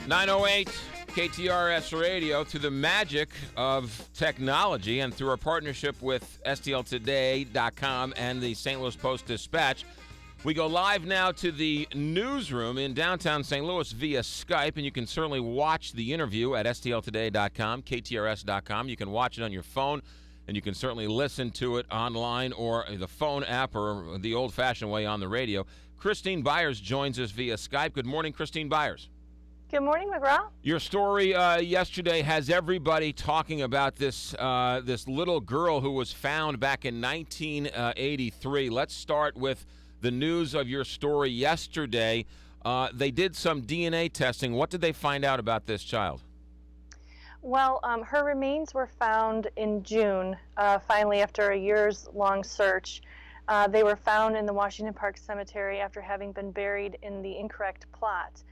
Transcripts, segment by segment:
908 KTRS Radio, through the magic of technology and through our partnership with STLTODAY.com and the St. Louis Post-Dispatch. We go live now to the newsroom in downtown St. Louis via Skype, and you can certainly watch the interview at STLTODAY.com, KTRS.com. You can watch it on your phone, and you can certainly listen to it online or the phone app or the old-fashioned way on the radio. Christine Byers joins us via Skype. Good morning, Christine Byers. Good morning, McGraw. Your story yesterday has everybody talking about this little girl who was found back in 1983. Let's start with the news of your story yesterday. They did some DNA testing. What did they find out about this child? Well, her remains were found in June, finally after a years-long search. They were found in the Washington Park Cemetery after having been buried in the incorrect plot.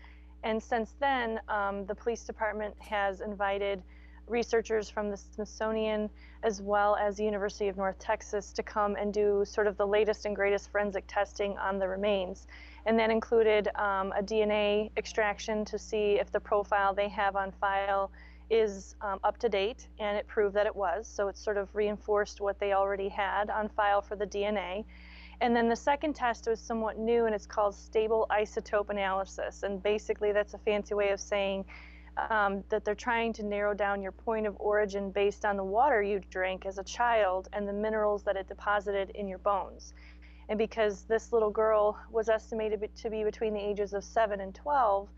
And since then, the police department has invited researchers from the Smithsonian as well as the University of North Texas to come and do sort of the latest and greatest forensic testing on the remains. And that included a DNA extraction to see if the profile they have on file is up to date, and it proved that it was. So it sort of reinforced what they already had on file for the DNA. And then the second test was somewhat new, and it's called stable isotope analysis. And basically that's a fancy way of saying that they're trying to narrow down your point of origin based on the water you drank as a child and the minerals that it deposited in your bones. And because this little girl was estimated to be between the ages of 7 and 12,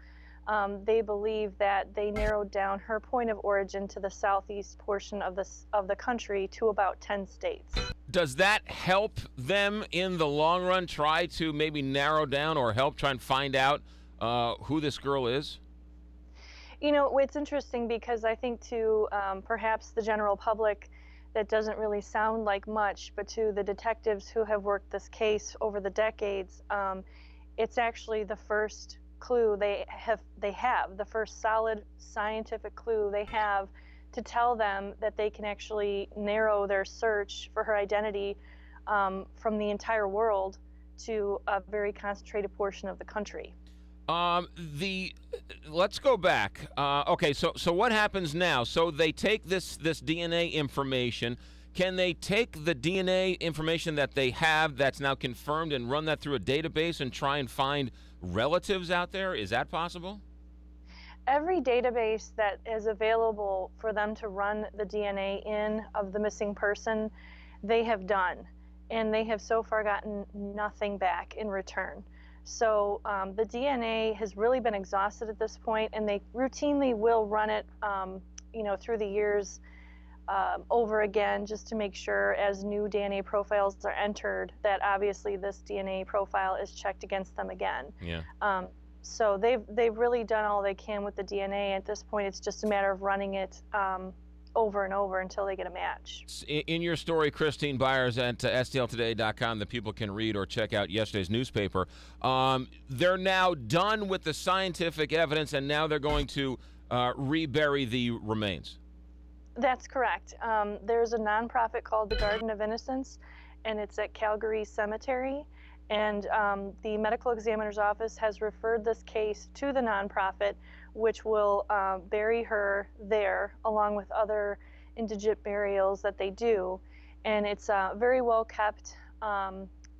they believe that they narrowed down her point of origin to the southeast portion of the country to about 10 states. Does that help them in the long run try to maybe narrow down or help try and find out who this girl is? You know, it's interesting because I think to perhaps the general public that doesn't really sound like much, but to the detectives who have worked this case over the decades, it's actually the first clue they have, the first solid scientific clue they have to tell them that they can actually narrow their search for her identity from the entire world to a very concentrated portion of the country. Let's go back. Okay, so what happens now? So they take this DNA information. Can they take the DNA information that they have that's now confirmed and run that through a database and try and find relatives out there? Is that possible? Every database that is available for them to run the DNA in of the missing person, they have done, and they have so far gotten nothing back in return. So the DNA has really been exhausted at this point, and they routinely will run it, through the years over again, just to make sure as new DNA profiles are entered that obviously this DNA profile is checked against them again. Yeah. So they've really done all they can with the DNA. At this point, it's just a matter of running it over and over until they get a match. In your story, Christine Byers at STLToday.com, that people can read or check out yesterday's newspaper, they're now done with the scientific evidence, and now they're going to rebury the remains. That's correct. There's a nonprofit called the Garden of Innocence, and it's at Calgary Cemetery. And the medical examiner's office has referred this case to the nonprofit, which will bury her there along with other indigent burials that they do. And it's a very well kept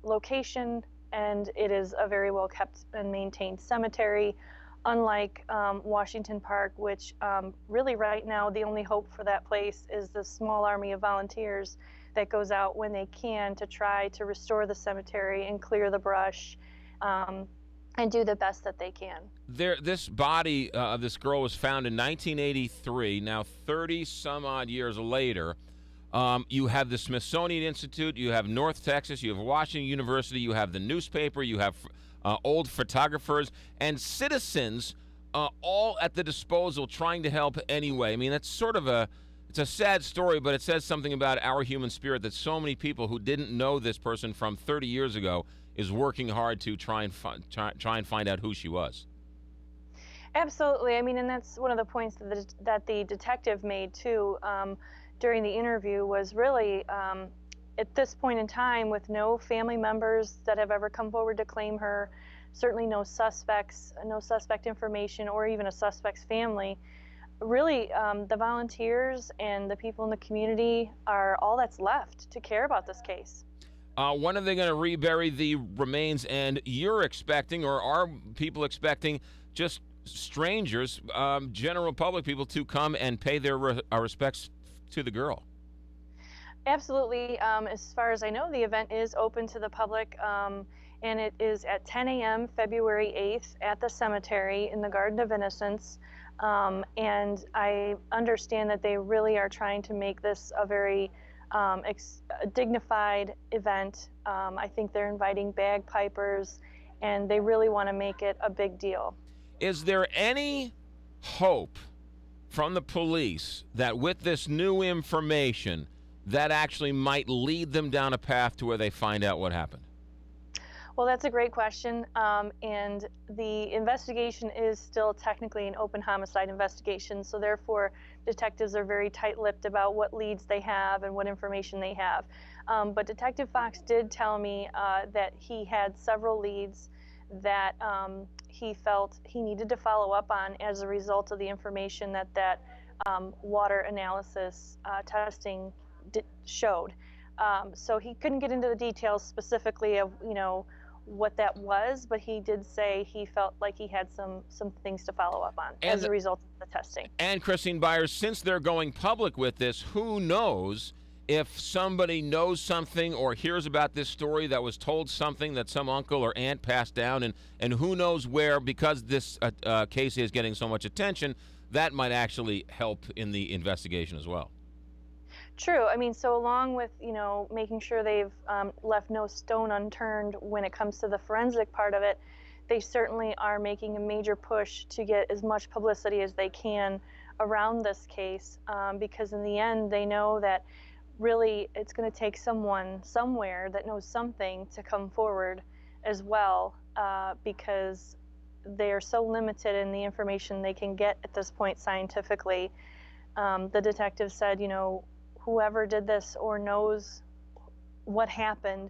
location, and it is a very well kept and maintained cemetery, unlike Washington Park, which really right now the only hope for that place is the small army of volunteers that goes out when they can to try to restore the cemetery and clear the brush and do the best that they can. This body of this girl was found in 1983. Now 30 some odd years later, you have the Smithsonian Institute, you have North Texas, you have Washington University, you have the newspaper, you have old photographers and citizens all at the disposal trying to help anyway. I mean, that's sort of it's a sad story, but it says something about our human spirit that so many people who didn't know this person from 30 years ago is working hard to try and find out who she was. Absolutely. I mean, and that's one of the points that the detective made too during the interview was really at this point in time, with no family members that have ever come forward to claim her, certainly no suspects, no suspect information, or even a suspect's family. Really, the volunteers and the people in the community are all that's left to care about this case. When are they going to rebury the remains? And you're expecting, or are people expecting, just strangers, general public people, to come and pay their respects to the girl? Absolutely. As far as I know, the event is open to the public, and it is at 10 a.m. February 8th at the cemetery in the Garden of Innocence. And I understand that they really are trying to make this a very dignified event. I think they're inviting bagpipers, and they really want to make it a big deal. Is there any hope from the police that with this new information that actually might lead them down a path to where they find out what happened? Well, that's a great question, and the investigation is still technically an open homicide investigation, so therefore detectives are very tight-lipped about what leads they have and what information they have. But Detective Fox did tell me that he had several leads that he felt he needed to follow up on as a result of the information that water analysis testing showed. So he couldn't get into the details specifically of, what that was, but he did say he felt like he had some things to follow up on as a result of the testing. And Christine Byers, since they're going public with this, who knows if somebody knows something or hears about this story that was told something that some uncle or aunt passed down, and who knows where, because this case is getting so much attention, that might actually help in the investigation as well. True. I mean, so along with, making sure they've left no stone unturned when it comes to the forensic part of it, they certainly are making a major push to get as much publicity as they can around this case, because in the end, they know that really it's going to take someone somewhere that knows something to come forward as well, because they are so limited in the information they can get at this point scientifically. The detective said, whoever did this or knows what happened,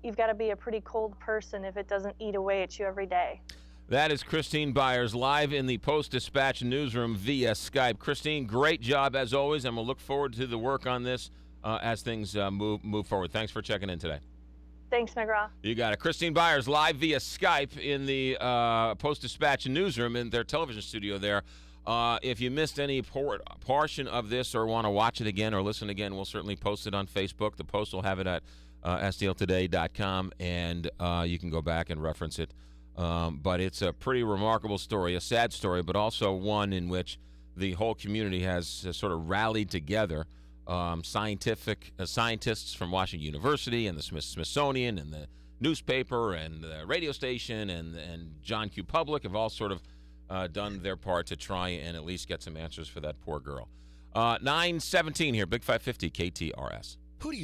you've got to be a pretty cold person if it doesn't eat away at you every day. That is Christine Byers, live in the Post-Dispatch newsroom via Skype. Christine, great job as always, and we'll look forward to the work on this as things move forward. Thanks for checking in today. Thanks, McGraw. You got it. Christine Byers, live via Skype in the Post-Dispatch newsroom in their television studio there. If you missed any portion of this or want to watch it again or listen again, we'll certainly post it on Facebook. The Post will have it at STLTODAY.com, and you can go back and reference it. But it's a pretty remarkable story, a sad story, but also one in which the whole community has sort of rallied together. Scientists from Washington University and the Smithsonian and the newspaper and the radio station and John Q. Public have all sort of done their part to try and at least get some answers for that poor girl. 9:17 here, Big 550 KTRS. Who do you